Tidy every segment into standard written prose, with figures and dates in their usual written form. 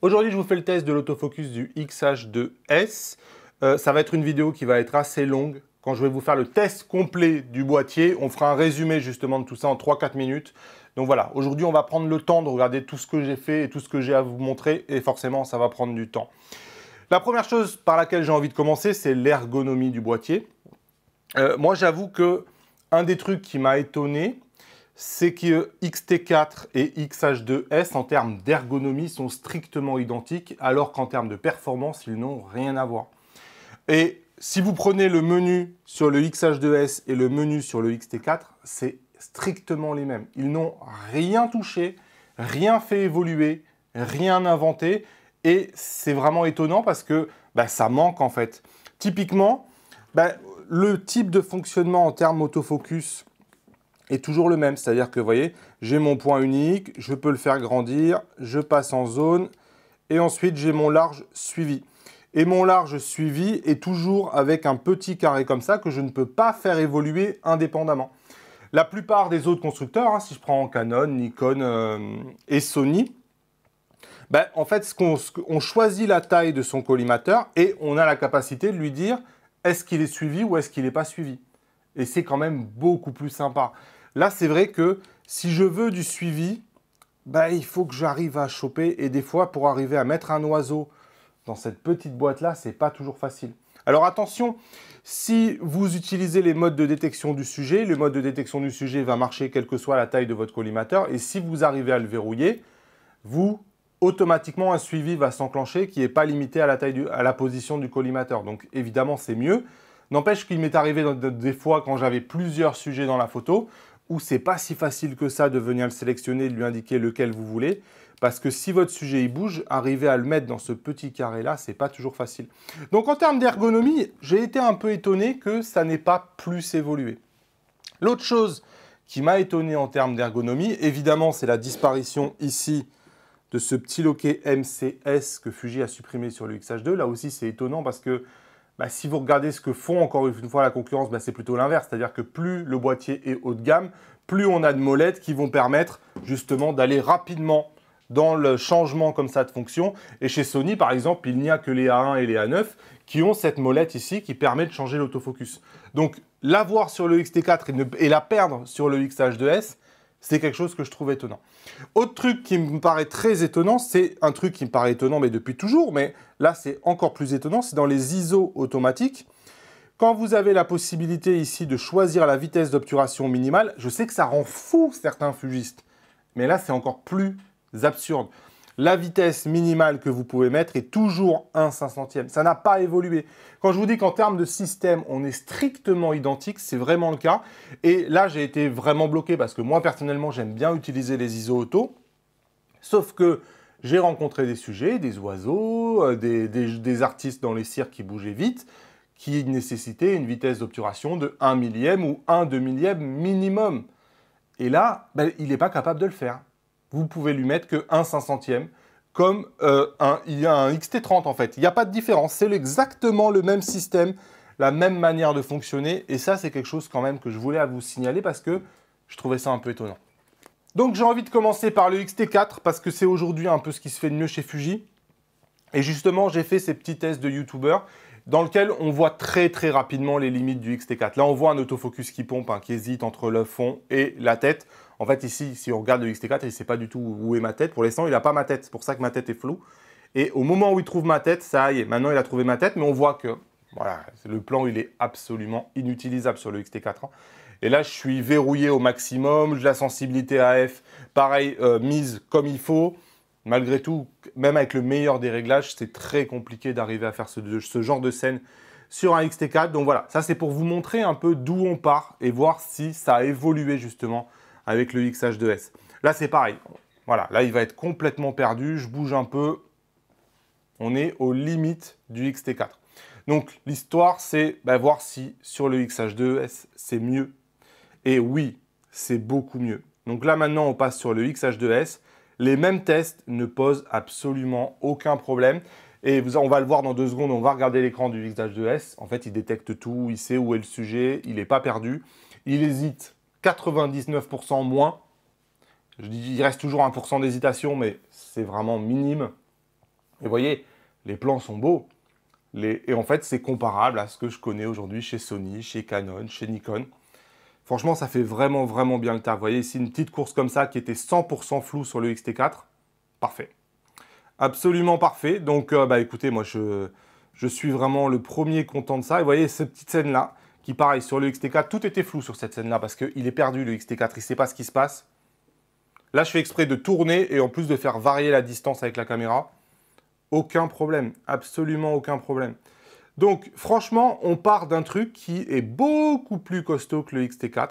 Aujourd'hui, je vous fais le test de l'autofocus du X-H2S. Ça va être une vidéo qui va être assez longue. Quand je vais vous faire le test complet du boîtier, on fera un résumé justement de tout ça en 3-4 minutes. Donc voilà, aujourd'hui, on va prendre le temps de regarder tout ce que j'ai fait et tout ce que j'ai à vous montrer. Et forcément, ça va prendre du temps. La première chose par laquelle j'ai envie de commencer, c'est l'ergonomie du boîtier. Moi, j'avoue que un des trucs qui m'a étonné, c'est que XT4 et XH2S, en termes d'ergonomie, sont strictement identiques, alors qu'en termes de performance, ils n'ont rien à voir. Et si vous prenez le menu sur le XH2S et le menu sur le XT4, c'est strictement les mêmes. Ils n'ont rien touché, rien fait évoluer, rien inventé, et c'est vraiment étonnant parce que ça manque en fait. Typiquement, le type de fonctionnement en termes autofocus est toujours le même, c'est-à-dire que vous voyez, j'ai mon point unique, je peux le faire grandir, je passe en zone, et ensuite j'ai mon large suivi. Et mon large suivi est toujours avec un petit carré comme ça que je ne peux pas faire évoluer indépendamment. La plupart des autres constructeurs, si je prends Canon, Nikon et Sony, en fait, on choisit la taille de son collimateur et on a la capacité de lui dire est-ce qu'il est suivi ou est-ce qu'il n'est pas suivi. Et c'est quand même beaucoup plus sympa. Là, c'est vrai que si je veux du suivi, il faut que j'arrive à choper. Et des fois, pour arriver à mettre un oiseau dans cette petite boîte-là, c'est pas toujours facile. Alors attention, si vous utilisez les modes de détection du sujet, le mode de détection du sujet va marcher quelle que soit la taille de votre collimateur. Et si vous arrivez à le verrouiller, automatiquement, un suivi va s'enclencher qui n'est pas limité à la position du collimateur. Donc évidemment, c'est mieux. N'empêche qu'il m'est arrivé des fois quand j'avais plusieurs sujets dans la photo où c'est pas si facile que ça de venir le sélectionner et de lui indiquer lequel vous voulez. Parce que si votre sujet il bouge, arriver à le mettre dans ce petit carré-là, c'est pas toujours facile. Donc en termes d'ergonomie, j'ai été un peu étonné que ça n'ait pas plus évolué. L'autre chose qui m'a étonné en termes d'ergonomie, évidemment, c'est la disparition ici de ce petit loquet MCS que Fuji a supprimé sur le X-H2. Là aussi, c'est étonnant parce que si vous regardez ce que font encore une fois la concurrence, c'est plutôt l'inverse. C'est-à-dire que plus le boîtier est haut de gamme, plus on a de molettes qui vont permettre justement d'aller rapidement dans le changement comme ça de fonction. Et chez Sony, par exemple, il n'y a que les A1 et les A9 qui ont cette molette ici qui permet de changer l'autofocus. Donc, l'avoir sur le XT4 et la perdre sur le XH2S, c'est quelque chose que je trouve étonnant. Autre truc qui me paraît très étonnant, c'est un truc qui me paraît étonnant mais depuis toujours, mais là c'est encore plus étonnant, c'est dans les ISO automatiques. Quand vous avez la possibilité ici de choisir la vitesse d'obturation minimale, je sais que ça rend fou certains fugistes, mais là c'est encore plus absurde. La vitesse minimale que vous pouvez mettre est toujours 1/500e. Ça n'a pas évolué. Quand je vous dis qu'en termes de système, on est strictement identique, c'est vraiment le cas. Et là, j'ai été vraiment bloqué parce que moi, personnellement, j'aime bien utiliser les ISO auto. Sauf que j'ai rencontré des sujets, des oiseaux, des artistes dans les cirques qui bougeaient vite, qui nécessitaient une vitesse d'obturation de 1 millième ou 1/2 millième minimum. Et là, il n'est pas capable de le faire. Vous pouvez lui mettre que 1/500e, comme il y a un XT30 en fait. Il n'y a pas de différence, c'est exactement le même système, la même manière de fonctionner. Et ça, c'est quelque chose quand même que je voulais vous signaler parce que je trouvais ça un peu étonnant. Donc j'ai envie de commencer par le XT4 parce que c'est aujourd'hui un peu ce qui se fait de mieux chez Fuji. Et justement, j'ai fait ces petits tests de YouTubers dans lesquels on voit très très rapidement les limites du XT4. Là, on voit un autofocus qui pompe, qui hésite entre le fond et la tête. En fait, ici, si on regarde le XT4, il ne sait pas du tout où est ma tête. Pour l'instant, il n'a pas ma tête. C'est pour ça que ma tête est floue. Et au moment où il trouve ma tête, ça y est, maintenant il a trouvé ma tête, mais on voit que voilà, le plan, il est absolument inutilisable sur le XT4. Et là, je suis verrouillé au maximum. J'ai la sensibilité AF, pareil, mise comme il faut. Malgré tout, même avec le meilleur des réglages, c'est très compliqué d'arriver à faire ce genre de scène sur un XT4. Donc voilà, ça c'est pour vous montrer un peu d'où on part et voir si ça a évolué justement avec le XH2S. Là, c'est pareil. Voilà, là, il va être complètement perdu. Je bouge un peu. On est aux limites du XT4. Donc, l'histoire, c'est voir si sur le XH2S, c'est mieux. Et oui, c'est beaucoup mieux. Donc là, maintenant, on passe sur le XH2S. Les mêmes tests ne posent absolument aucun problème. Et on va le voir dans 2 secondes, on va regarder l'écran du XH2S. En fait, il détecte tout, il sait où est le sujet, il n'est pas perdu. Il hésite 99% moins. Je dis, il reste toujours 1% d'hésitation, mais c'est vraiment minime. Et vous voyez, les plans sont beaux. Et en fait, c'est comparable à ce que je connais aujourd'hui chez Sony, chez Canon, chez Nikon. Franchement, ça fait vraiment, vraiment bien le taf. Vous voyez ici une petite course comme ça qui était 100% floue sur le X-T4. Parfait. Absolument parfait. Donc, écoutez, moi, je suis vraiment le premier content de ça. Et vous voyez, cette petite scène-là, qui pareil, sur le X-T4, tout était flou sur cette scène-là parce qu'il est perdu, le X-T4. Il ne sait pas ce qui se passe. Là, je fais exprès de tourner et en plus de faire varier la distance avec la caméra. Aucun problème, absolument aucun problème. Donc, franchement, on part d'un truc qui est beaucoup plus costaud que le X-T4.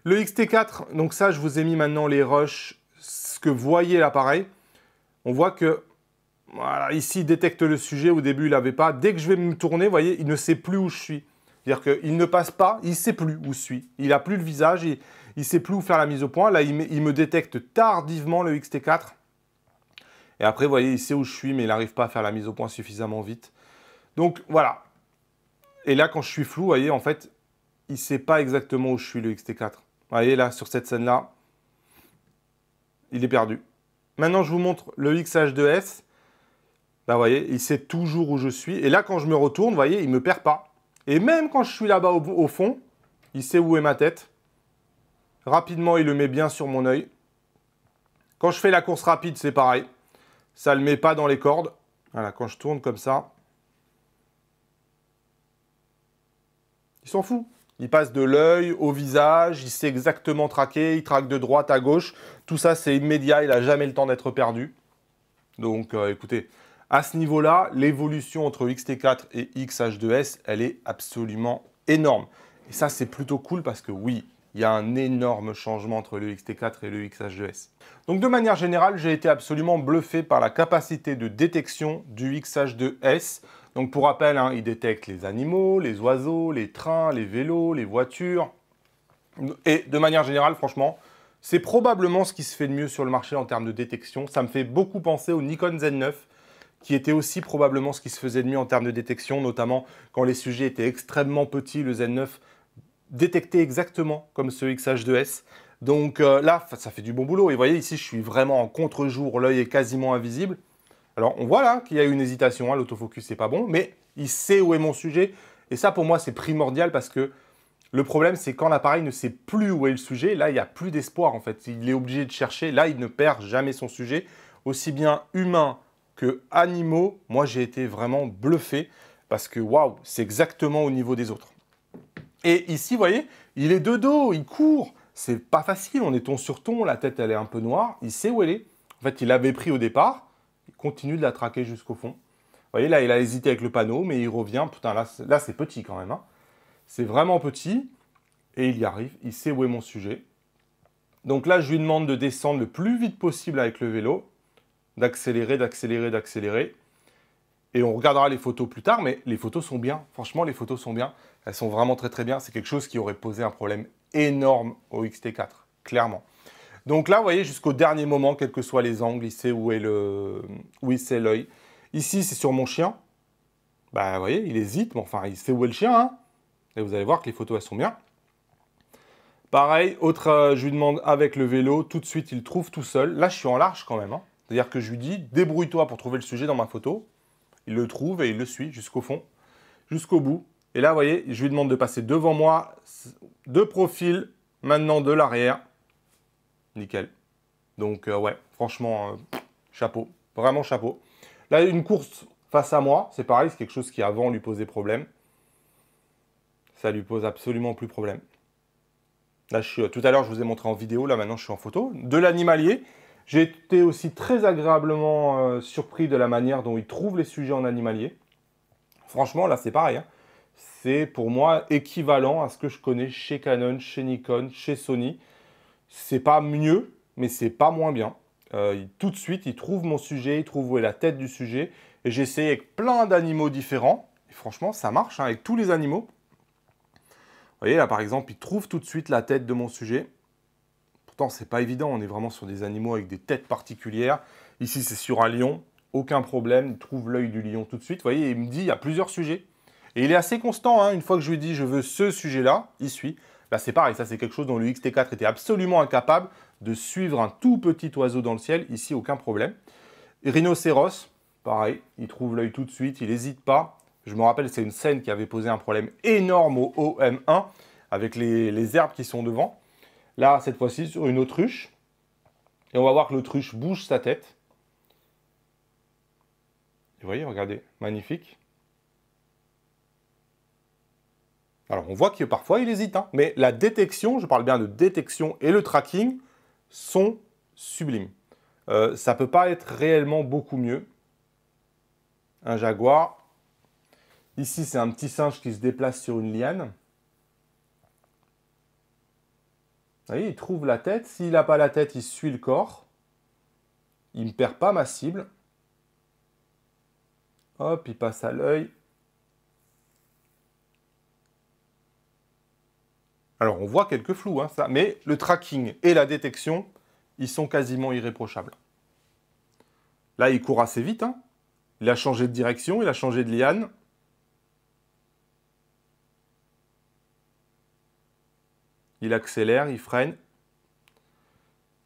Le X-T4, donc ça, je vous ai mis maintenant les rushs, ce que vous voyez l'appareil. On voit que, voilà, ici, il détecte le sujet. Au début, il n'avait pas. Dès que je vais me tourner, vous voyez, il ne sait plus où je suis. C'est-à-dire qu'il ne passe pas, il ne sait plus où je suis. Il n'a plus le visage, il ne sait plus où faire la mise au point. Là, il me détecte tardivement le X-T4. Et après, vous voyez, il sait où je suis, mais il n'arrive pas à faire la mise au point suffisamment vite. Donc, voilà. Et là, quand je suis flou, vous voyez, en fait, il ne sait pas exactement où je suis, le X-T4. Vous voyez, là, sur cette scène-là, il est perdu. Maintenant, je vous montre le X-H2S. Là, vous voyez, il sait toujours où je suis. Et là, quand je me retourne, vous voyez, il ne me perd pas. Et même quand je suis là-bas au fond, il sait où est ma tête. Rapidement, il le met bien sur mon œil. Quand je fais la course rapide, c'est pareil. Ça ne le met pas dans les cordes. Voilà, quand je tourne comme ça, il s'en fout. Il passe de l'œil au visage, il sait exactement traquer, il traque de droite à gauche. Tout ça, c'est immédiat, il n'a jamais le temps d'être perdu. Donc, écoutez, à ce niveau-là, l'évolution entre X-T4 et X-H2S, elle est absolument énorme. Et ça, c'est plutôt cool parce que oui, il y a un énorme changement entre le X-T4 et le X-H2S. Donc de manière générale, j'ai été absolument bluffé par la capacité de détection du X-H2S. Donc pour rappel, il détecte les animaux, les oiseaux, les trains, les vélos, les voitures. Et de manière générale, franchement, c'est probablement ce qui se fait de mieux sur le marché en termes de détection. Ça me fait beaucoup penser au Nikon Z9, qui était aussi probablement ce qui se faisait de mieux en termes de détection, notamment quand les sujets étaient extrêmement petits, le Z9 détecté exactement comme ce X-H2S. Donc là, ça fait du bon boulot. Et vous voyez, ici, je suis vraiment en contre-jour, l'œil est quasiment invisible. Alors, on voit là qu'il y a une hésitation, l'autofocus, c'est pas bon, mais il sait où est mon sujet. Et ça, pour moi, c'est primordial parce que le problème, c'est quand l'appareil ne sait plus où est le sujet, là, il n'y a plus d'espoir, en fait. Il est obligé de chercher. Là, il ne perd jamais son sujet. Aussi bien humain que animaux, moi, j'ai été vraiment bluffé parce que, waouh, c'est exactement au niveau des autres. Et ici, vous voyez, il est de dos, il court. C'est pas facile, on est ton sur ton, la tête, elle est un peu noire. Il sait où elle est. En fait, il l'avait pris au départ. Il continue de la traquer jusqu'au fond. Vous voyez, là, il a hésité avec le panneau, mais il revient. Putain, là c'est petit quand même. C'est vraiment petit. Et il y arrive. Il sait où est mon sujet. Donc là, je lui demande de descendre le plus vite possible avec le vélo. D'accélérer, d'accélérer, d'accélérer. Et on regardera les photos plus tard, mais les photos sont bien. Franchement, les photos sont bien. Elles sont vraiment très très bien. C'est quelque chose qui aurait posé un problème énorme au X-T4, clairement. Donc là, vous voyez, jusqu'au dernier moment, quels que soient les angles, il sait où est l'œil. Ici, c'est sur mon chien. Bah, vous voyez, il hésite, mais enfin, il sait où est le chien. Et vous allez voir que les photos, elles sont bien. Pareil, je lui demande avec le vélo, tout de suite, il trouve tout seul. Là, je suis en large quand même. C'est-à-dire que je lui dis, débrouille-toi pour trouver le sujet dans ma photo. Il le trouve et il le suit jusqu'au fond, jusqu'au bout. Et là, vous voyez, je lui demande de passer devant moi, de profil, maintenant de l'arrière. Nickel. Donc, ouais, franchement, chapeau. Vraiment chapeau. Là, une course face à moi, c'est pareil, c'est quelque chose qui avant lui posait problème. Ça lui pose absolument plus problème. Là, tout à l'heure, je vous ai montré en vidéo, là maintenant, je suis en photo. De l'animalier. J'ai été aussi très agréablement surpris de la manière dont il trouve les sujets en animalier. Franchement, là, c'est pareil. C'est pour moi équivalent à ce que je connais chez Canon, chez Nikon, chez Sony. C'est pas mieux, mais c'est pas moins bien. Tout de suite, il trouve mon sujet, il trouve où est la tête du sujet. Et j'ai essayé avec plein d'animaux différents. Et franchement, ça marche avec tous les animaux. Vous voyez, là, par exemple, il trouve tout de suite la tête de mon sujet. Pourtant, c'est pas évident. On est vraiment sur des animaux avec des têtes particulières. Ici, c'est sur un lion. Aucun problème. Il trouve l'œil du lion tout de suite. Vous voyez, il me dit, il y a plusieurs sujets. Et il est assez constant. Une fois que je lui dis, je veux ce sujet-là, il suit. Là, c'est pareil. Ça, c'est quelque chose dont le X-T4 était absolument incapable de suivre un tout petit oiseau dans le ciel. Ici, aucun problème. Et rhinocéros. Pareil, il trouve l'œil tout de suite, il n'hésite pas. Je me rappelle, c'est une scène qui avait posé un problème énorme au OM1 avec les herbes qui sont devant. Là, cette fois-ci, sur une autruche. Et on va voir que l'autruche bouge sa tête. Vous voyez, regardez, magnifique. Alors, on voit que parfois, il hésite. Hein, mais la détection, je parle bien de détection et le tracking, sont sublimes. Ça ne peut pas être réellement beaucoup mieux. Un jaguar. Ici, c'est un petit singe qui se déplace sur une liane. Vous voyez, il trouve la tête. S'il n'a pas la tête, il suit le corps. Il ne perd pas ma cible. Hop, il passe à l'œil. Alors, on voit quelques flous, hein, ça. Mais le tracking et la détection, ils sont quasiment irréprochables. Là, il court assez vite. Hein. Il a changé de direction, il a changé de liane. Il accélère, il freine.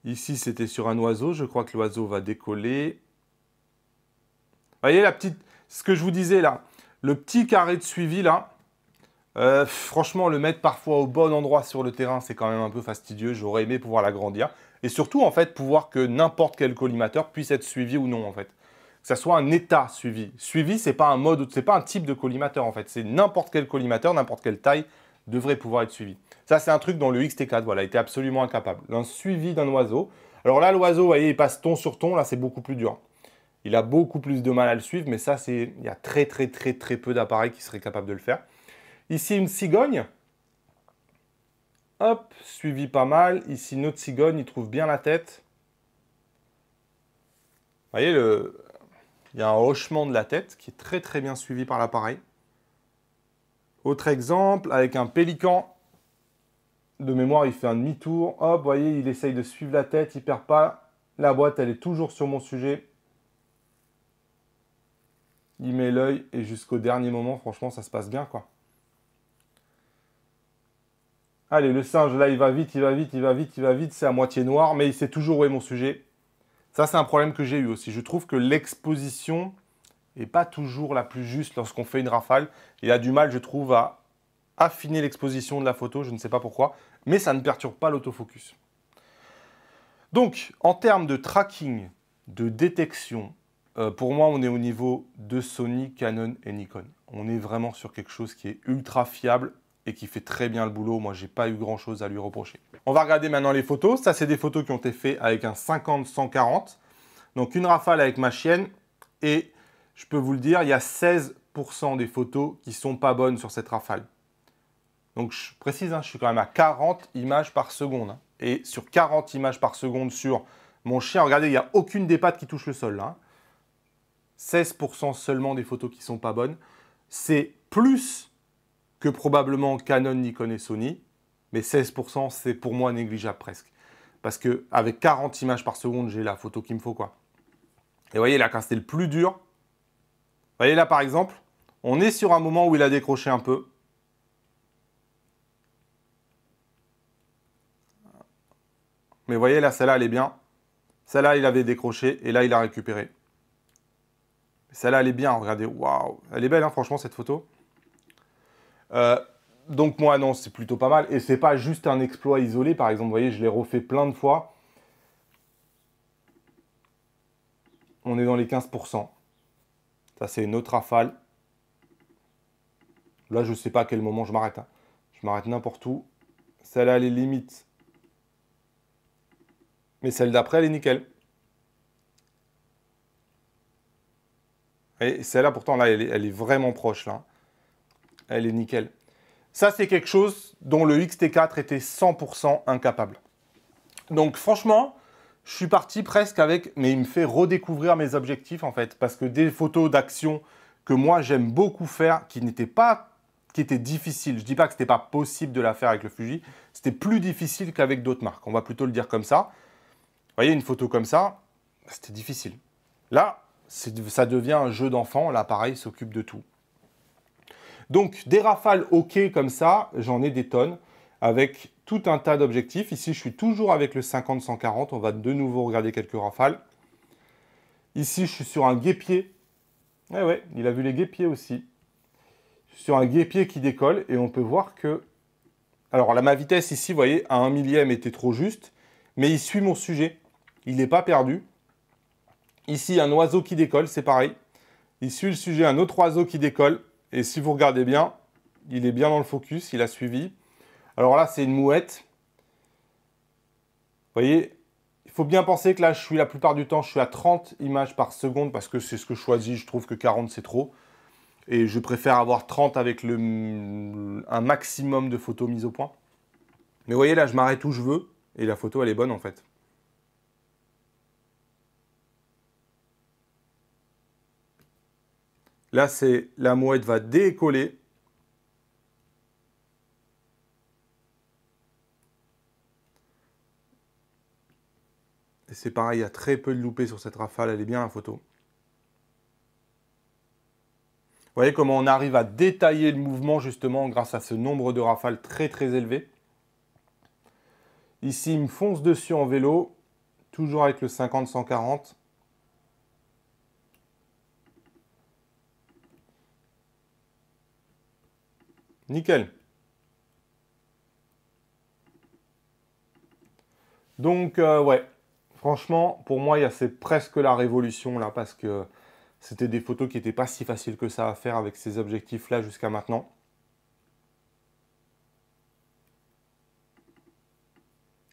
Ici, c'était sur un oiseau. Je crois que l'oiseau va décoller. Vous voyez la petite... Ce que je vous disais là, le petit carré de suivi là, franchement, le mettre parfois au bon endroit sur le terrain, c'est quand même un peu fastidieux. J'aurais aimé pouvoir l'agrandir. Et surtout, en fait, pouvoir que n'importe quel collimateur puisse être suivi ou non, en fait. Que ça soit un état suivi. Suivi, c'est pas un mode, c'est pas un type de collimateur, en fait. C'est n'importe quel collimateur, n'importe quelle taille devrait pouvoir être suivi. Ça, c'est un truc dont le XT4, voilà, était absolument incapable. Un suivi d'un oiseau. Alors là, l'oiseau, vous voyez, il passe ton sur ton. Là, c'est beaucoup plus dur. Il a beaucoup plus de mal à le suivre, mais ça, il y a très peu d'appareils qui seraient capables de le faire. Ici, une cigogne. Hop, suivi pas mal. Ici, une autre cigogne, il trouve bien la tête. Vous voyez, il y a un hochement de la tête qui est très bien suivi par l'appareil. Autre exemple, avec un pélican. De mémoire, il fait un demi-tour. Hop, vous voyez, il essaye de suivre la tête, il ne perd pas. La boîte, elle est toujours sur mon sujet. Il met l'œil et jusqu'au dernier moment, franchement, ça se passe bien, quoi. Allez, le singe, là, il va vite, il va vite, il va vite, il va vite. C'est à moitié noir, mais il sait toujours où est mon sujet. Ça, c'est un problème que j'ai eu aussi. Je trouve que l'exposition n'est pas toujours la plus juste lorsqu'on fait une rafale. Il a du mal, je trouve, à affiner l'exposition de la photo. Je ne sais pas pourquoi, mais ça ne perturbe pas l'autofocus. Donc, en termes de tracking, de détection, pour moi, on est au niveau de Sony, Canon et Nikon. On est vraiment sur quelque chose qui est ultra fiable et qui fait très bien le boulot. Moi, je n'ai pas eu grand-chose à lui reprocher. On va regarder maintenant les photos. Ça, c'est des photos qui ont été faites avec un 50-140. Donc, une rafale avec ma chienne. Et je peux vous le dire, il y a 16% des photos qui ne sont pas bonnes sur cette rafale. Donc, je précise, hein, je suis quand même à 40 images par seconde. Hein. Et sur 40 images par seconde sur mon chien, regardez, il n'y a aucune des pattes qui touche le sol. Là, hein. 16% seulement des photos qui ne sont pas bonnes. C'est plus que probablement Canon, Nikon et Sony. Mais 16%, c'est pour moi négligeable presque. Parce qu'avec 40 images par seconde, j'ai la photo qu'il me faut, quoi. Et vous voyez, là, quand c'était le plus dur, vous voyez là, par exemple, on est sur un moment où il a décroché un peu. Mais vous voyez, là, celle-là, elle est bien. Celle-là, il avait décroché et là, il a récupéré. Celle-là, elle est bien, regardez. Waouh, elle est belle, hein, franchement, cette photo. Donc, moi, non, c'est plutôt pas mal. Et c'est pas juste un exploit isolé. Par exemple, vous voyez, je l'ai refait plein de fois. On est dans les 15%. Ça, c'est une autre rafale. Là, je ne sais pas à quel moment je m'arrête. Hein. Je m'arrête n'importe où. Celle-là, elle est limite. Mais celle d'après, elle est nickel. Et celle-là, pourtant, là, elle est vraiment proche. Là. Elle est nickel. Ça, c'est quelque chose dont le XT4 était 100% incapable. Donc, franchement, je suis parti presque avec... Mais il me fait redécouvrir mes objectifs, en fait. Parce que des photos d'action que moi, j'aime beaucoup faire, qui étaient difficiles. Je ne dis pas que ce n'était pas possible de la faire avec le Fuji. C'était plus difficile qu'avec d'autres marques. On va plutôt le dire comme ça. Vous voyez, une photo comme ça, c'était difficile. Là, ça devient un jeu d'enfant. L'appareil s'occupe de tout. Donc, des rafales OK comme ça, j'en ai des tonnes, avec tout un tas d'objectifs. Ici, je suis toujours avec le 50-140. On va de nouveau regarder quelques rafales. Ici, je suis sur un guépier Eh ouais, il a vu les guêpiers aussi. Sur un guépier qui décolle et on peut voir que... Alors là, ma vitesse ici, vous voyez, à 1 millième était trop juste, mais il suit mon sujet. Il n'est pas perdu. Ici, un oiseau qui décolle, c'est pareil. Il suit le sujet, un autre oiseau qui décolle. Et si vous regardez bien, il est bien dans le focus, il a suivi. Alors là, c'est une mouette. Vous voyez, il faut bien penser que là, la plupart du temps, je suis à 30 images par seconde parce que c'est ce que je choisis. Je trouve que 40, c'est trop. Et je préfère avoir 30 avec un maximum de photos mises au point. Mais vous voyez, là, je m'arrête où je veux. Et la photo, elle est bonne, en fait. Là, c'est la mouette va décoller. Et c'est pareil, il y a très peu de loupés sur cette rafale. Elle est bien, la photo. Vous voyez comment on arrive à détailler le mouvement, justement, grâce à ce nombre de rafales très, très élevé. Ici, il me fonce dessus en vélo. Toujours avec le 50-140. Nickel. Donc, ouais. Franchement, pour moi, c'est presque la révolution, là, parce que c'était des photos qui n'étaient pas si faciles que ça à faire avec ces objectifs-là jusqu'à maintenant.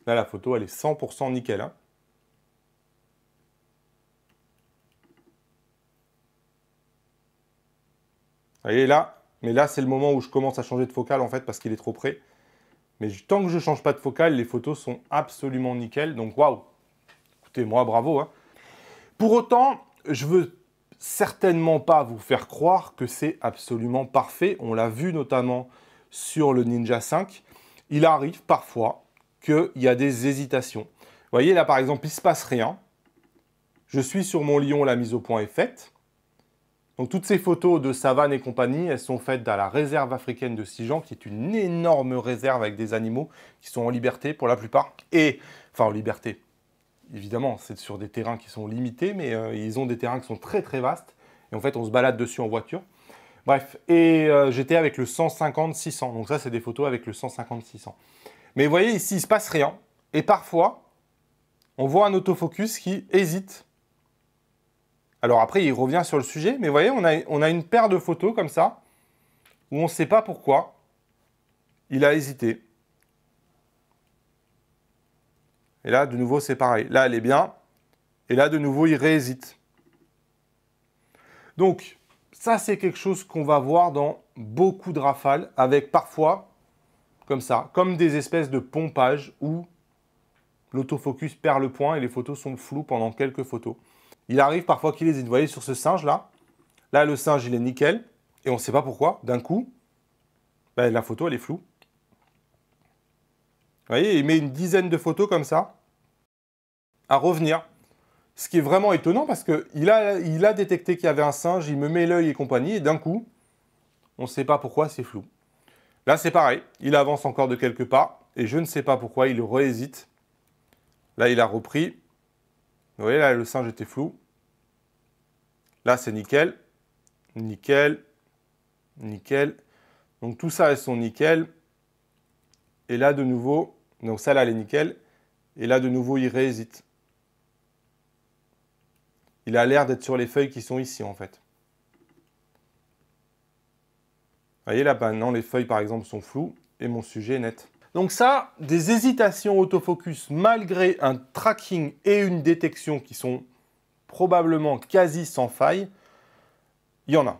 Là, la photo, elle est 100% nickel. Hein. Vous voyez là, mais là, c'est le moment où je commence à changer de focale, en fait, parce qu'il est trop près. Mais tant que je ne change pas de focale, les photos sont absolument nickel. Donc, waouh. Écoutez, moi, bravo. Hein. Pour autant, je veux certainement pas vous faire croire que c'est absolument parfait. On l'a vu notamment sur le Ninja 5. Il arrive parfois qu'il y a des hésitations. Vous voyez, là, par exemple, il ne se passe rien. Je suis sur mon lion, la mise au point est faite. Donc, toutes ces photos de savane et compagnie, elles sont faites dans la réserve africaine de Sijan, qui est une énorme réserve avec des animaux qui sont en liberté pour la plupart. Enfin, en liberté. Évidemment, c'est sur des terrains qui sont limités, mais ils ont des terrains qui sont très très vastes. Et en fait, on se balade dessus en voiture. Bref, et j'étais avec le 150-600. Donc ça, c'est des photos avec le 150-600. Mais vous voyez, ici, il ne se passe rien. Et parfois, on voit un autofocus qui hésite. Alors après, il revient sur le sujet. Mais vous voyez, on a une paire de photos comme ça, où on ne sait pas pourquoi il a hésité. Et là, de nouveau, c'est pareil. Là, elle est bien. Et là, de nouveau, il réhésite. Donc, ça, c'est quelque chose qu'on va voir dans beaucoup de rafales, avec parfois, comme ça, comme des espèces de pompage où l'autofocus perd le point et les photos sont floues pendant quelques photos. Il arrive parfois qu'il hésite. Vous voyez, sur ce singe-là, là, le singe, il est nickel. Et on ne sait pas pourquoi. D'un coup, ben, la photo, elle est floue. Vous voyez, il met une dizaine de photos comme ça à revenir. Ce qui est vraiment étonnant parce qu'il a détecté qu'il y avait un singe, il me met l'œil et compagnie, et d'un coup, on ne sait pas pourquoi, c'est flou. Là, c'est pareil, il avance encore de quelques pas, et je ne sais pas pourquoi, il réhésite. Là, il a repris. Vous voyez, là, le singe était flou. Là, c'est nickel. Nickel. Nickel. Donc, tout ça, elles sont nickel. Et là, de nouveau, donc ça, là, elle est nickel. Et là, de nouveau, il réhésite. Il a l'air d'être sur les feuilles qui sont ici, en fait. Vous voyez, là, maintenant, les feuilles, par exemple, sont floues et mon sujet est net. Donc ça, des hésitations autofocus malgré un tracking et une détection qui sont probablement quasi sans faille, il y en a.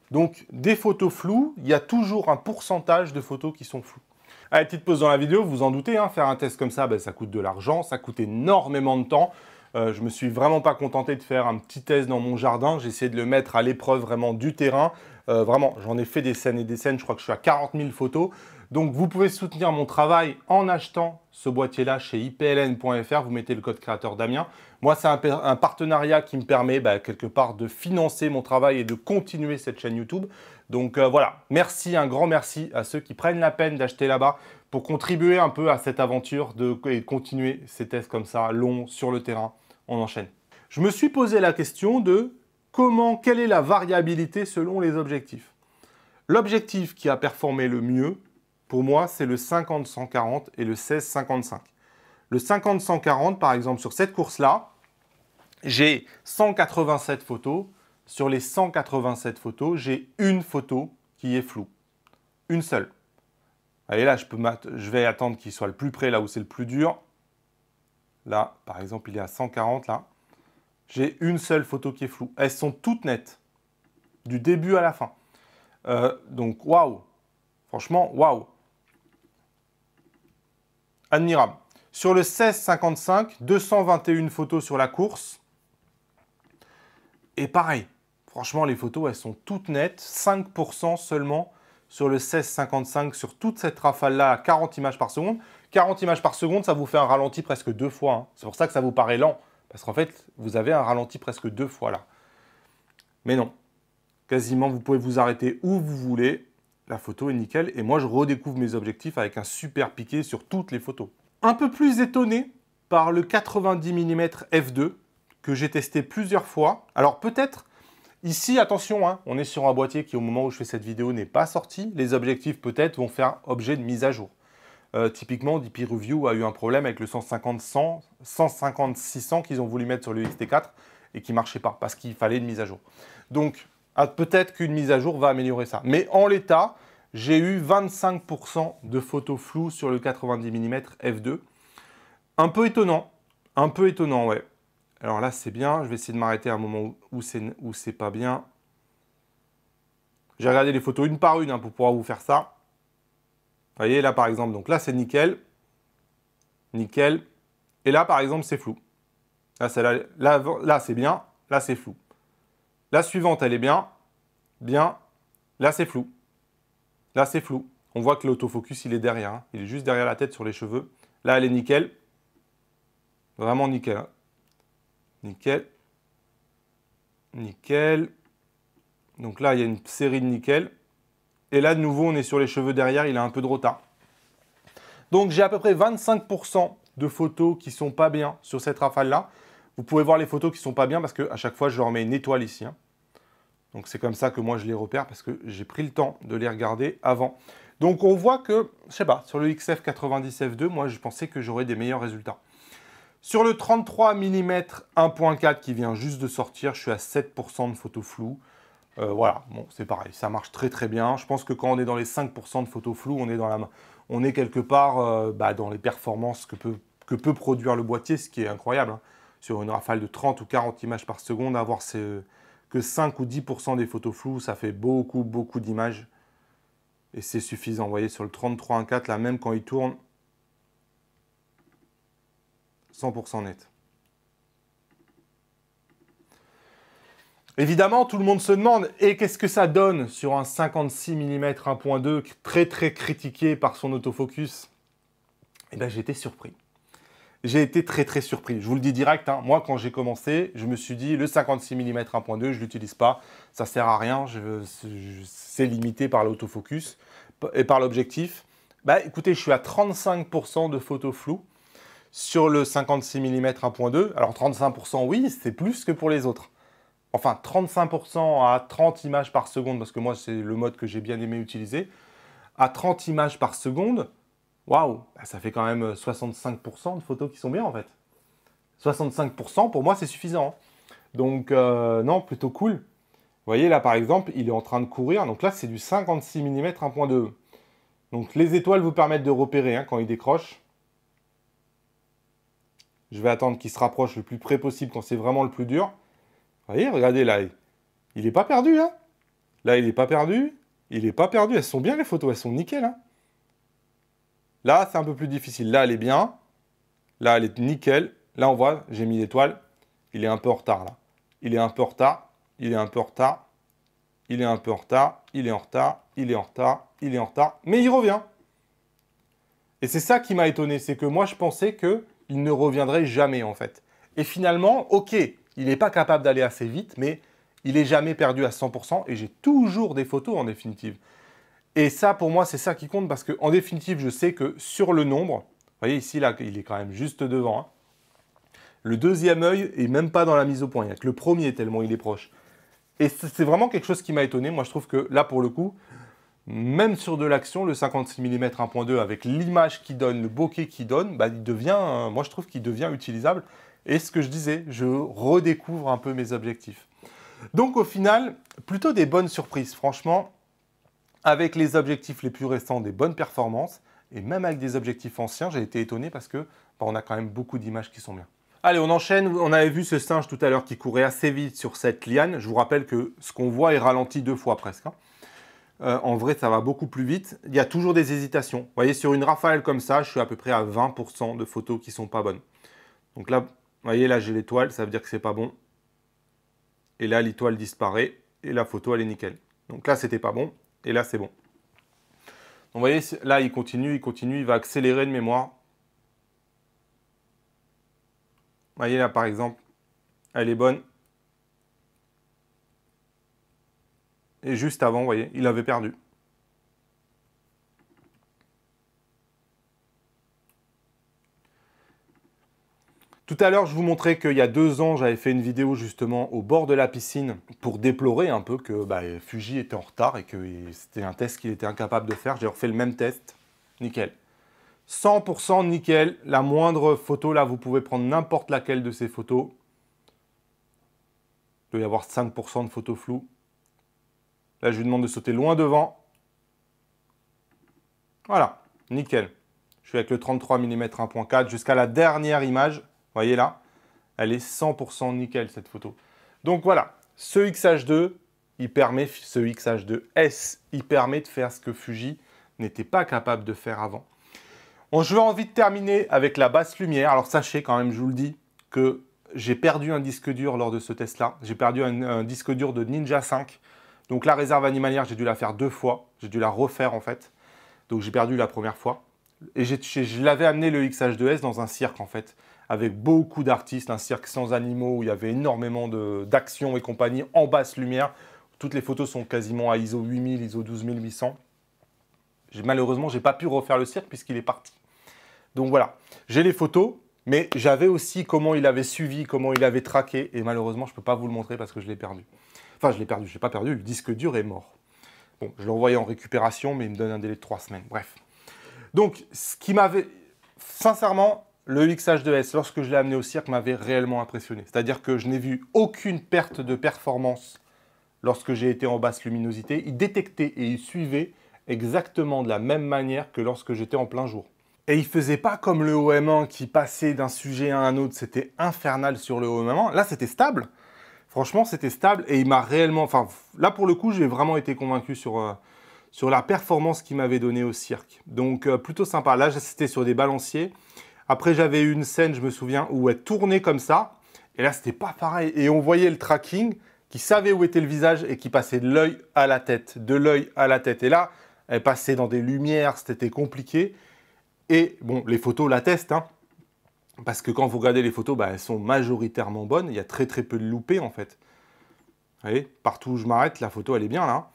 Donc, des photos floues, il y a toujours un pourcentage de photos qui sont floues. Allez, petite pause dans la vidéo, vous en doutez, hein, faire un test comme ça, ben, ça coûte de l'argent, ça coûte énormément de temps. Je me suis vraiment pas contenté de faire un petit test dans mon jardin. J'ai essayé de le mettre à l'épreuve vraiment du terrain. Vraiment, j'en ai fait des scènes et des scènes. Je crois que je suis à 40 000 photos. Donc, vous pouvez soutenir mon travail en achetant ce boîtier-là chez ipln.fr. Vous mettez le code créateur Damien. Moi, c'est un partenariat qui me permet quelque part de financer mon travail et de continuer cette chaîne YouTube. Donc voilà, merci, un grand merci à ceux qui prennent la peine d'acheter là-bas pour contribuer un peu à cette aventure et continuer ces tests comme ça, longs, sur le terrain. On enchaîne. Je me suis posé la question de quelle est la variabilité selon les objectifs? L'objectif qui a performé le mieux, pour moi, c'est le 50-140 et le 16-55. Le 50-140, par exemple, sur cette course-là, j'ai 187 photos. Sur les 187 photos, j'ai une photo qui est floue. Une seule. Allez, là, je vais attendre qu'il soit le plus près, là où c'est le plus dur. Là, par exemple, il est à 140, là. J'ai une seule photo qui est floue. Elles sont toutes nettes, du début à la fin. Donc, waouh. Franchement, waouh. Admirable. Sur le 16-55, 221 photos sur la course. Et pareil, franchement, les photos, elles sont toutes nettes. 5% seulement sur le 16-55, sur toute cette rafale-là à 40 images par seconde. 40 images par seconde, ça vous fait un ralenti presque 2 fois. Hein. C'est pour ça que ça vous paraît lent. Parce qu'en fait, vous avez un ralenti presque 2 fois là. Mais non. Quasiment, vous pouvez vous arrêter où vous voulez. La photo est nickel. Et moi, je redécouvre mes objectifs avec un super piqué sur toutes les photos. Un peu plus étonné par le 90 mm f2 que j'ai testé plusieurs fois. Alors peut-être, ici, attention, hein, on est sur un boîtier qui, au moment où je fais cette vidéo, n'est pas sorti. Les objectifs, peut-être, vont faire objet de mise à jour. Typiquement, DP Review a eu un problème avec le 150-100, 150-600 qu'ils ont voulu mettre sur le X-T4 et qui ne marchait pas parce qu'il fallait une mise à jour. Donc, peut-être qu'une mise à jour va améliorer ça. Mais en l'état, j'ai eu 25% de photos floues sur le 90 mm f2. Un peu étonnant, ouais. Alors là, c'est bien. Je vais essayer de m'arrêter à un moment où c'est pas bien. J'ai regardé les photos une par une hein, pour pouvoir vous faire ça. Vous voyez, là, par exemple, donc là, c'est nickel. Nickel. Et là, par exemple, c'est flou. Là, c'est bien. Là, c'est flou. La suivante, elle est bien. Bien. Là, c'est flou. Là, c'est flou. On voit que l'autofocus, il est derrière. Hein. Il est juste derrière la tête sur les cheveux. Là, elle est nickel. Vraiment nickel. Hein. Nickel. Nickel. Donc là, il y a une série de nickel. Et là, de nouveau, on est sur les cheveux derrière. Il a un peu de retard. Donc, j'ai à peu près 25% de photos qui ne sont pas bien sur cette rafale-là. Vous pouvez voir les photos qui ne sont pas bien parce qu'à chaque fois, je leur mets une étoile ici. Hein. Donc, c'est comme ça que moi, je les repère parce que j'ai pris le temps de les regarder avant. Donc, on voit que, je sais pas, sur le XF 90 f2, moi, je pensais que j'aurais des meilleurs résultats. Sur le 33 mm 1.4 qui vient juste de sortir, je suis à 7% de photos floues. Voilà, bon, c'est pareil, ça marche très très bien. Je pense que quand on est dans les 5% de photos floues, on est quelque part dans les performances que peut produire le boîtier, ce qui est incroyable. Hein. Sur une rafale de 30 ou 40 images par seconde, avoir que 5 ou 10% des photos floues, ça fait beaucoup d'images. Et c'est suffisant. Vous voyez, sur le 33 1.4, là, même quand il tourne, 100% net. Évidemment, tout le monde se demande, et qu'est-ce que ça donne sur un 56 mm 1.2 très critiqué par son autofocus? Eh bien, j'ai été surpris. J'ai été très surpris. Je vous le dis direct, hein, moi quand j'ai commencé, je me suis dit le 56 mm 1.2, je ne l'utilise pas, ça ne sert à rien, c'est limité par l'autofocus et par l'objectif. Bah écoutez, je suis à 35% de photos floues sur le 56 mm 1.2. Alors 35%, oui, c'est plus que pour les autres. Enfin, 35% à 30 images par seconde, parce que moi, c'est le mode que j'ai bien aimé utiliser. À 30 images par seconde, waouh, ça fait quand même 65% de photos qui sont bien, en fait. 65%, pour moi, c'est suffisant. Donc, non, plutôt cool. Vous voyez, là, par exemple, il est en train de courir. Donc là, c'est du 56 mm 1.2. Donc, les étoiles vous permettent de repérer hein, quand il décroche. Je vais attendre qu'il se rapproche le plus près possible quand c'est vraiment le plus dur. Vous voyez, regardez là, il n'est pas perdu, hein. Là, il n'est pas perdu. Il n'est pas perdu. Elles sont bien, les photos. Elles sont nickel, hein. Là, c'est un peu plus difficile. Là, elle est bien. Là, elle est nickel. Là, on voit, j'ai mis l'étoile. Il est un peu en retard, là. Il est un peu en retard. Il est un peu en retard. Il est un peu en retard. Il est en retard. Il est en retard. Il est en retard. Mais il revient. Et c'est ça qui m'a étonné. C'est que moi, je pensais qu'il ne reviendrait jamais, en fait. Et finalement, ok, il n'est pas capable d'aller assez vite, mais il n'est jamais perdu à 100% et j'ai toujours des photos en définitive. Et ça, pour moi, c'est ça qui compte parce qu'en définitive, je sais que sur le nombre, vous voyez ici, là, il est quand même juste devant. Hein, le deuxième œil est même pas dans la mise au point. Il n'y a que le premier tellement il est proche. Et c'est vraiment quelque chose qui m'a étonné. Moi, je trouve que là, pour le coup, même sur de l'action, le 56 mm 1.2 avec l'image qu'il donne, le bokeh qu'il donne, bah, il devient, moi je trouve qu'il devient utilisable. Et ce que je disais, je redécouvre un peu mes objectifs. Donc au final, plutôt des bonnes surprises. Franchement, avec les objectifs les plus récents, des bonnes performances. Et même avec des objectifs anciens, j'ai été étonné parce que bah, on a quand même beaucoup d'images qui sont bien. Allez, on enchaîne. On avait vu ce singe tout à l'heure qui courait assez vite sur cette liane. Je vous rappelle que ce qu'on voit est ralenti 2 fois presque, hein. En vrai, ça va beaucoup plus vite. Il y a toujours des hésitations. Vous voyez, sur une rafale comme ça, je suis à peu près à 20% de photos qui ne sont pas bonnes. Donc là, vous voyez, là, j'ai l'étoile, ça veut dire que c'est pas bon. Et là, l'étoile disparaît et la photo, elle est nickel. Donc là, c'était pas bon et là, c'est bon. Donc vous voyez, là, il continue, il va accélérer de mémoire. Vous voyez, là, par exemple, elle est bonne. Et juste avant, vous voyez, il avait perdu. Tout à l'heure, je vous montrais qu'il y a 2 ans, j'avais fait une vidéo justement au bord de la piscine pour déplorer un peu que bah, Fuji était en retard et que c'était un test qu'il était incapable de faire. J'ai refait le même test, nickel. 100% nickel, la moindre photo, là, vous pouvez prendre n'importe laquelle de ces photos. Il doit y avoir 5% de photos floues. Là, je lui demande de sauter loin devant. Voilà, nickel. Je suis avec le 33 mm 1.4 jusqu'à la dernière image. Vous voyez là, elle est 100% nickel cette photo. Donc voilà, ce XH2, ce XH2S, il permet de faire ce que Fuji n'était pas capable de faire avant. Bon, je vais envie de terminer avec la basse lumière. Alors sachez quand même, je vous le dis, que j'ai perdu un disque dur lors de ce test-là. J'ai perdu un disque dur de Ninja 5. Donc la réserve animalière, j'ai dû la faire 2 fois. J'ai dû la refaire en fait. Donc j'ai perdu la première fois. Et je l'avais amené le XH2S dans un cirque en fait, avec beaucoup d'artistes, un cirque sans animaux où il y avait énormément d'action et compagnie en basse lumière. Toutes les photos sont quasiment à ISO 8000, ISO 12800. Malheureusement, je n'ai pas pu refaire le cirque puisqu'il est parti. Donc voilà, j'ai les photos, mais j'avais aussi comment il avait suivi, comment il avait traqué. Et malheureusement, je ne peux pas vous le montrer parce que je l'ai perdu. Enfin, je l'ai perdu, je ne l'ai pas perdu, le disque dur est mort. Bon, je l'ai envoyé en récupération, mais il me donne un délai de 3 semaines. Bref. Donc, ce qui m'avait... Sincèrement, le XH2S, lorsque je l'ai amené au cirque, m'avait réellement impressionné. C'est-à-dire que je n'ai vu aucune perte de performance lorsque j'ai été en basse luminosité. Il détectait et il suivait exactement de la même manière que lorsque j'étais en plein jour. Et il ne faisait pas comme le OM1 qui passait d'un sujet à un autre. C'était infernal sur le OM1. Là, c'était stable. Franchement, c'était stable et il m'a réellement... Enfin, là, pour le coup, j'ai vraiment été convaincu sur la performance qu'il m'avait donnée au cirque. Donc, plutôt sympa. Là, c'était sur des balanciers. Après, j'avais eu une scène, je me souviens, où elle tournait comme ça. Et là, c'était pas pareil. Et on voyait le tracking qui savait où était le visage et qui passait de l'œil à la tête. De l'œil à la tête. Et là, elle passait dans des lumières, c'était compliqué. Et bon, les photos l'attestent, hein. Parce que quand vous regardez les photos, bah, elles sont majoritairement bonnes. Il y a très très peu de loupés en fait. Vous voyez, partout où je m'arrête, la photo elle est bien là.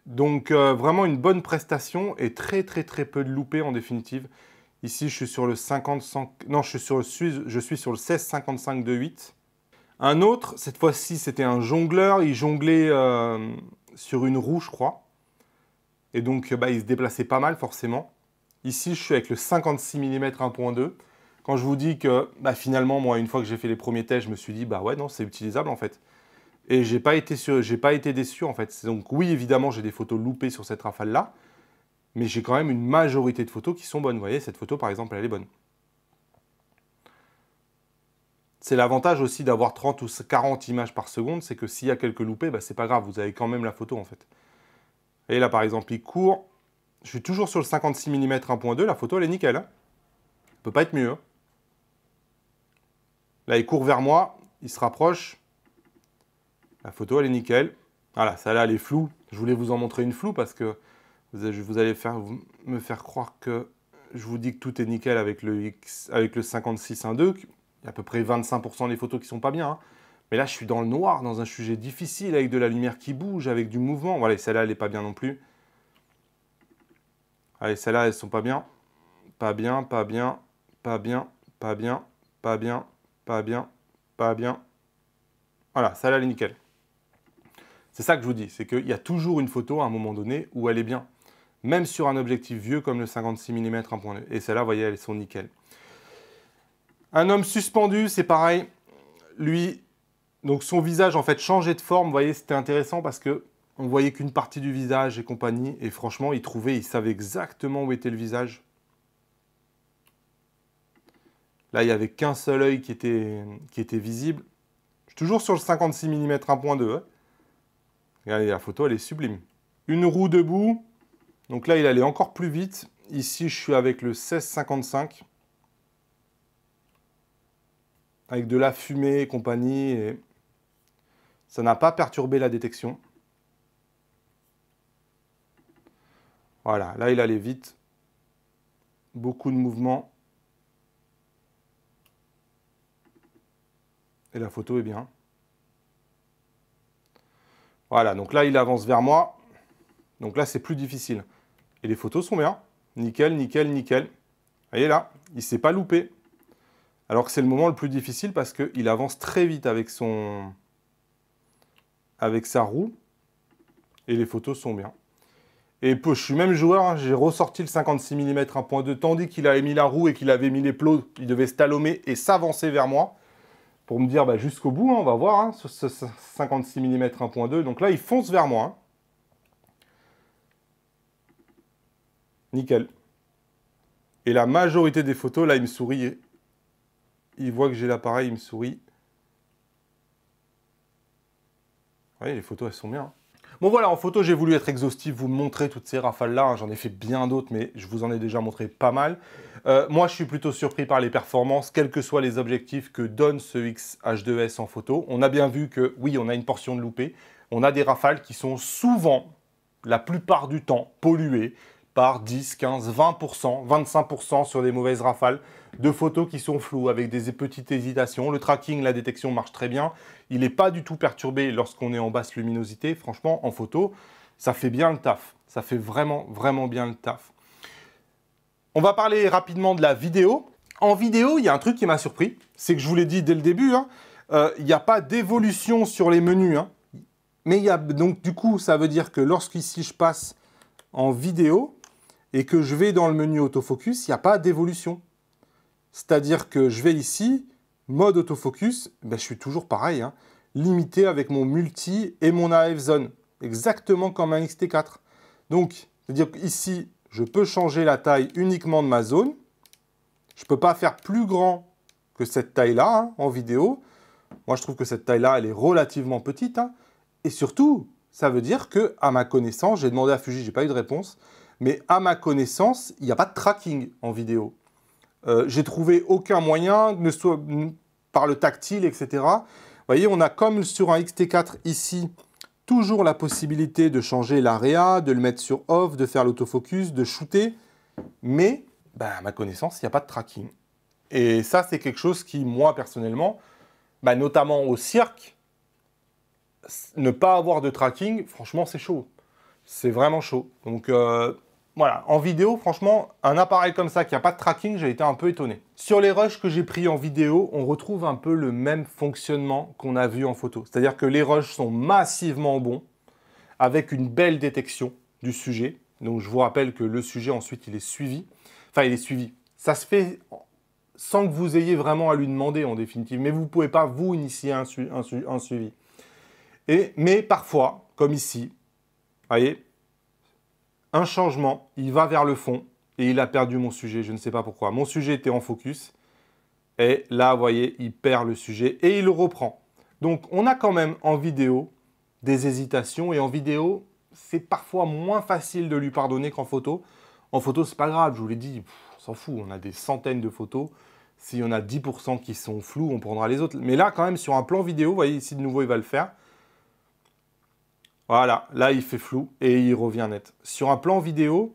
Donc vraiment une bonne prestation et très très très peu de loupés en définitive. Ici je suis sur le 55, non je suis sur le 16-55 de 8. Un autre, cette fois-ci c'était un jongleur, il jonglait sur une roue je crois. Et donc, bah, il se déplaçait pas mal, forcément. Ici, je suis avec le 56 mm 1.2. Quand je vous dis que, bah, finalement, moi, une fois que j'ai fait les premiers tests, je me suis dit, bah ouais, non, c'est utilisable, en fait. Et j'ai pas été déçu, en fait. Donc, oui, évidemment, j'ai des photos loupées sur cette rafale-là. Mais j'ai quand même une majorité de photos qui sont bonnes. Vous voyez, cette photo, par exemple, elle est bonne. C'est l'avantage aussi d'avoir 30 ou 40 images par seconde, c'est que s'il y a quelques loupés, bah, c'est pas grave, vous avez quand même la photo, en fait. Et là, par exemple, il court. Je suis toujours sur le 56 mm 1.2. La photo, elle est nickel. Hein. Ça peut pas être mieux. Hein. Là, il court vers moi. Il se rapproche. La photo, elle est nickel. Voilà, celle-là, elle est floue. Je voulais vous en montrer une floue parce que vous allez me faire croire que je vous dis que tout est nickel avec le 56.1.2. Il y a à peu près 25% des photos qui sont pas bien. Hein. Mais là, je suis dans le noir, dans un sujet difficile, avec de la lumière qui bouge, avec du mouvement. Voilà, celle-là, elle n'est pas bien non plus. Allez, celles-là, elles sont pas bien. Pas bien, pas bien, pas bien, pas bien, pas bien, pas bien, pas bien. Voilà, ça là, elle est nickel. C'est ça que je vous dis, c'est qu'il y a toujours une photo à un moment donné où elle est bien. Même sur un objectif vieux comme le 56 mm 1.2. Et celles-là, vous voyez, elles sont nickel. Un homme suspendu, c'est pareil. Lui, donc son visage en fait changeait de forme. Vous voyez, c'était intéressant parce que on voyait qu'une partie du visage et compagnie. Et franchement, il savait exactement où était le visage. Là, il n'y avait qu'un seul œil qui était visible. Je suis toujours sur le 56 mm 1.2. Hein. Regardez, la photo, elle est sublime. Une roue debout. Donc là, il allait encore plus vite. Ici, je suis avec le 16-55. Avec de la fumée et compagnie. Et ça n'a pas perturbé la détection. Voilà, là, il allait vite. Beaucoup de mouvements. Et la photo est bien. Voilà, donc là, il avance vers moi. Donc là, c'est plus difficile. Et les photos sont bien. Nickel, nickel, nickel. Vous voyez là, il ne s'est pas loupé. Alors que c'est le moment le plus difficile parce qu'il avance très vite avec sa roue. Et les photos sont bien. Et je suis même joueur, hein, j'ai ressorti le 56 mm 1.2, tandis qu'il avait mis la roue et qu'il avait mis les plots, il devait slalomer et s'avancer vers moi. Pour me dire jusqu'au bout, hein, on va voir, hein, ce 56 mm 1.2. Donc là, il fonce vers moi. Hein. Nickel. Et la majorité des photos, là, il me sourit. Il voit que j'ai l'appareil, il me sourit. Oui, les photos, elles sont bien. Hein. Bon voilà, en photo, j'ai voulu être exhaustif, vous montrer toutes ces rafales-là. Hein. J'en ai fait bien d'autres, mais je vous en ai déjà montré pas mal. Moi, je suis plutôt surpris par les performances, quels que soient les objectifs que donne ce X-H2S en photo. On a bien vu que, oui, on a une portion de loupé. On a des rafales qui sont souvent, la plupart du temps, polluées par 10, 15, 20%, 25% sur des mauvaises rafales de photos qui sont floues avec des petites hésitations. Le tracking, la détection marche très bien. Il n'est pas du tout perturbé lorsqu'on est en basse luminosité. Franchement, en photo, ça fait bien le taf. Ça fait vraiment, vraiment bien le taf. On va parler rapidement de la vidéo. En vidéo, il y a un truc qui m'a surpris. C'est que je vous l'ai dit dès le début, hein, il n'y a pas d'évolution sur les menus. Hein. Mais il y a, donc du coup, ça veut dire que lorsqu'ici je passe en vidéo et que je vais dans le menu autofocus, il n'y a pas d'évolution. C'est-à-dire que je vais ici, mode autofocus, je suis toujours pareil, hein, limité avec mon multi et mon AF zone, exactement comme un X-T4. Donc, c'est-à-dire qu'ici, je peux changer la taille uniquement de ma zone. Je ne peux pas faire plus grand que cette taille-là hein, en vidéo. Moi, je trouve que cette taille-là, elle est relativement petite. Hein. Et surtout, ça veut dire que, à ma connaissance, j'ai demandé à Fuji, je n'ai pas eu de réponse, mais à ma connaissance, il n'y a pas de tracking en vidéo. J'ai trouvé aucun moyen, ne soit par le tactile, etc. Vous voyez, on a comme sur un X-T4 ici, toujours la possibilité de changer l'AREA, de le mettre sur off, de faire l'autofocus, de shooter. Mais, à ma connaissance, il n'y a pas de tracking. Et ça, c'est quelque chose qui, moi, personnellement, notamment au cirque, ne pas avoir de tracking, franchement, c'est chaud. C'est vraiment chaud. Donc, voilà, en vidéo, franchement, un appareil comme ça qui n'a pas de tracking, j'ai été un peu étonné. Sur les rushs que j'ai pris en vidéo, on retrouve un peu le même fonctionnement qu'on a vu en photo. C'est-à-dire que les rushs sont massivement bons, avec une belle détection du sujet. Donc je vous rappelle que le sujet, ensuite, il est suivi. Enfin, il est suivi. Ça se fait sans que vous ayez vraiment à lui demander, en définitive. Mais vous ne pouvez pas, vous, initier un suivi. Mais parfois, comme ici, vous voyez, un changement, il va vers le fond et il a perdu mon sujet, je ne sais pas pourquoi. Mon sujet était en focus et là, vous voyez, il perd le sujet et il le reprend. Donc, on a quand même en vidéo des hésitations et en vidéo, c'est parfois moins facile de lui pardonner qu'en photo. En photo, c'est pas grave, je vous l'ai dit, on s'en fout, on a des centaines de photos. S'il y en a 10% qui sont floues, on prendra les autres. Mais là, quand même, sur un plan vidéo, vous voyez, ici, de nouveau, il va le faire. Voilà, là, il fait flou et il revient net. Sur un plan vidéo,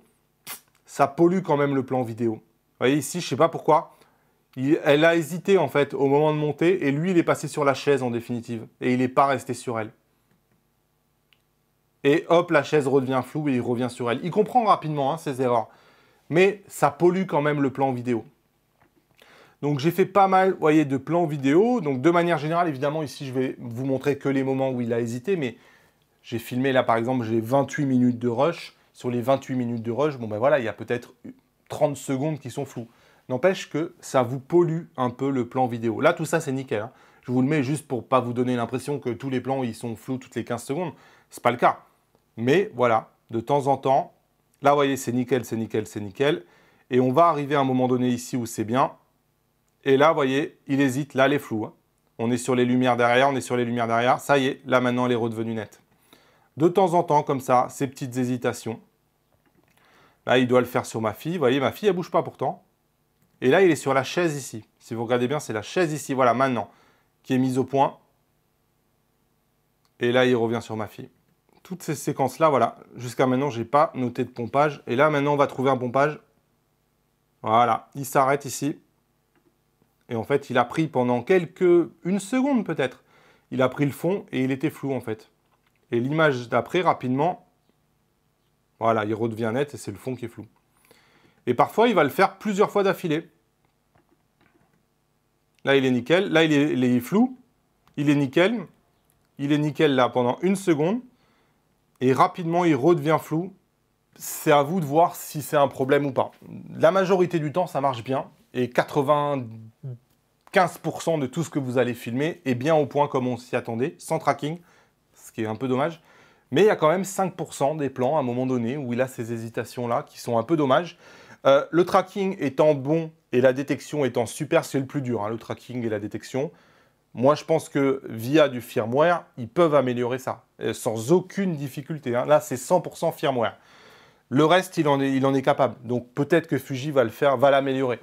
ça pollue quand même le plan vidéo. Vous voyez ici, je ne sais pas pourquoi. Elle a hésité, en fait, au moment de monter et lui, il est passé sur la chaise, en définitive. Et il n'est pas resté sur elle. Et hop, la chaise redevient floue et il revient sur elle. Il comprend rapidement ses erreurs. Mais ça pollue quand même le plan vidéo. Donc j'ai fait pas mal, vous voyez, de plans vidéo. Donc de manière générale, évidemment, ici, je vais vous montrer que les moments où il a hésité. Mais j'ai filmé, là, par exemple, j'ai 28 minutes de rush. Sur les 28 minutes de rush, bon ben voilà, il y a peut-être 30 secondes qui sont floues. N'empêche que ça vous pollue un peu le plan vidéo. Là, tout ça, c'est nickel, hein. Je vous le mets juste pour pas vous donner l'impression que tous les plans, ils sont flous toutes les 15 secondes. C'est pas le cas. Mais voilà, de temps en temps, là, vous voyez, c'est nickel, c'est nickel, c'est nickel. Et on va arriver à un moment donné ici où c'est bien. Et là, vous voyez, il hésite. Là, elle est floue, hein. On est sur les lumières derrière, on est sur les lumières derrière. Ça y est, là, maintenant, elle est redevenue nette. De temps en temps, comme ça, ces petites hésitations. Là, il doit le faire sur ma fille. Vous voyez, ma fille, elle ne bouge pas pourtant. Et là, il est sur la chaise ici. Si vous regardez bien, c'est la chaise ici, voilà, maintenant, qui est mise au point. Et là, il revient sur ma fille. Toutes ces séquences-là, voilà. Jusqu'à maintenant, je n'ai pas noté de pompage. Et là, maintenant, on va trouver un pompage. Voilà, il s'arrête ici. Et en fait, il a pris pendant une seconde peut-être. Il a pris le fond et il était flou en fait. Et l'image d'après, rapidement, voilà, il redevient net et c'est le fond qui est flou. Et parfois, il va le faire plusieurs fois d'affilée. Là, il est nickel. Là, il est flou. Il est nickel. Il est nickel là pendant une seconde. Et rapidement, il redevient flou. C'est à vous de voir si c'est un problème ou pas. La majorité du temps, ça marche bien. Et 95% de tout ce que vous allez filmer est bien au point comme on s'y attendait, sans tracking, ce qui est un peu dommage. Mais il y a quand même 5% des plans à un moment donné où il a ces hésitations-là qui sont un peu dommages. Le tracking étant bon et la détection étant super, c'est le plus dur, hein, le tracking et la détection. Moi, je pense que via du firmware, ils peuvent améliorer ça, sans aucune difficulté, hein. Là, c'est 100% firmware. Le reste, il en est capable. Donc, peut-être que Fuji va le faire, va l'améliorer.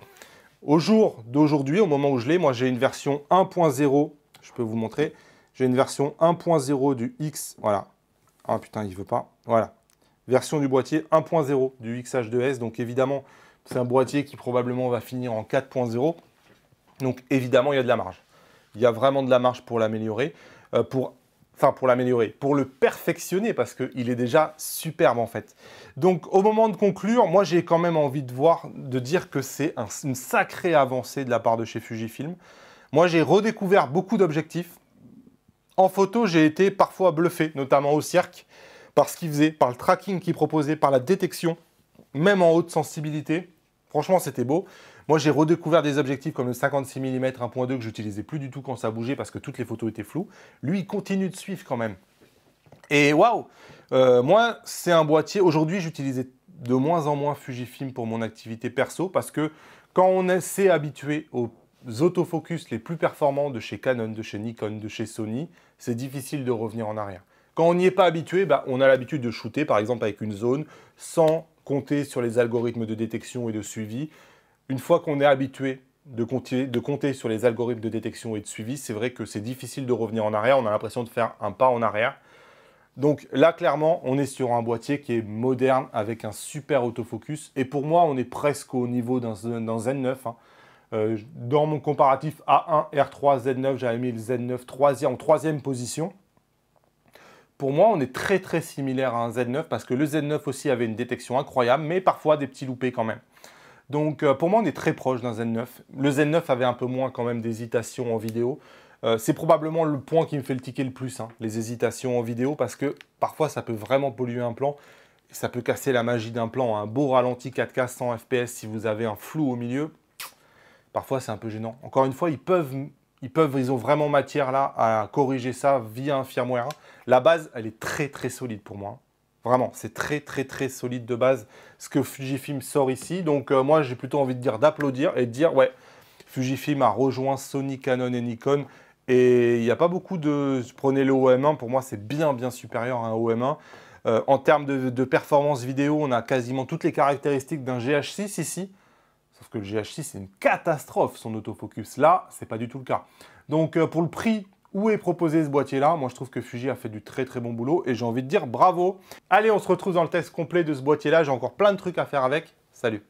Au jour d'aujourd'hui, au moment où je l'ai, moi, j'ai une version 1.0. Je peux vous montrer. J'ai une version 1.0 du X. Voilà. Ah putain, il ne veut pas. Voilà. Version du boîtier 1.0 du X-H2S. Donc, évidemment, c'est un boîtier qui probablement va finir en 4.0. Donc, évidemment, il y a de la marge. Il y a vraiment de la marge pour l'améliorer. Pour l'améliorer, pour le perfectionner, parce qu'il est déjà superbe en fait. Donc au moment de conclure, moi j'ai quand même envie de dire que c'est une sacrée avancée de la part de chez Fujifilm. Moi j'ai redécouvert beaucoup d'objectifs. En photo, j'ai été parfois bluffé, notamment au cirque, par ce qu'il faisait, par le tracking qu'il proposait, par la détection, même en haute sensibilité. Franchement, c'était beau. Moi, j'ai redécouvert des objectifs comme le 56 mm 1.2 que j'utilisais plus du tout quand ça bougeait parce que toutes les photos étaient floues. Lui, il continue de suivre quand même. Et waouh, moi, c'est un boîtier. Aujourd'hui, j'utilisais de moins en moins Fujifilm pour mon activité perso parce que quand on s'est habitué aux autofocus les plus performants de chez Canon, de chez Nikon, de chez Sony, c'est difficile de revenir en arrière. Quand on n'y est pas habitué, bah, on a l'habitude de shooter, par exemple, avec une zone, sans compter sur les algorithmes de détection et de suivi. Une fois qu'on est habitué de compter sur les algorithmes de détection et de suivi, c'est vrai que c'est difficile de revenir en arrière. On a l'impression de faire un pas en arrière. Donc là, clairement, on est sur un boîtier qui est moderne avec un super autofocus. Et pour moi, on est presque au niveau d'un Z9. Hein. Dans mon comparatif A1, R3, Z9, j'avais mis le Z9 en troisième position. Pour moi, on est très très similaire à un Z9 parce que le Z9 aussi avait une détection incroyable, mais parfois des petits loupés quand même. Donc pour moi, on est très proche d'un Z9. Le Z9 avait un peu moins quand même d'hésitation en vidéo. C'est probablement le point qui me fait le ticket le plus, hein, les hésitations en vidéo, parce que parfois ça peut vraiment polluer un plan. Et ça peut casser la magie d'un plan. Un beau ralenti 4K 100 fps si vous avez un flou au milieu, parfois c'est un peu gênant. Encore une fois, ils ont vraiment matière là à corriger ça via un firmware. La base, elle est très très solide pour moi. Vraiment, c'est très très très solide de base ce que Fujifilm sort ici. Donc moi, j'ai plutôt envie de dire d'applaudir et de dire ouais, Fujifilm a rejoint Sony, Canon et Nikon. Et il n'y a pas beaucoup de... Prenez le OM1, pour moi, c'est bien bien supérieur à un OM1. En termes de performance vidéo, on a quasiment toutes les caractéristiques d'un GH6 ici. Sauf que le GH6, c'est une catastrophe, son autofocus. Là, c'est pas du tout le cas. Donc, pour le prix où est proposé ce boîtier-là, moi, je trouve que Fuji a fait du très, très bon boulot. Et j'ai envie de dire bravo. Allez, on se retrouve dans le test complet de ce boîtier-là. J'ai encore plein de trucs à faire avec. Salut!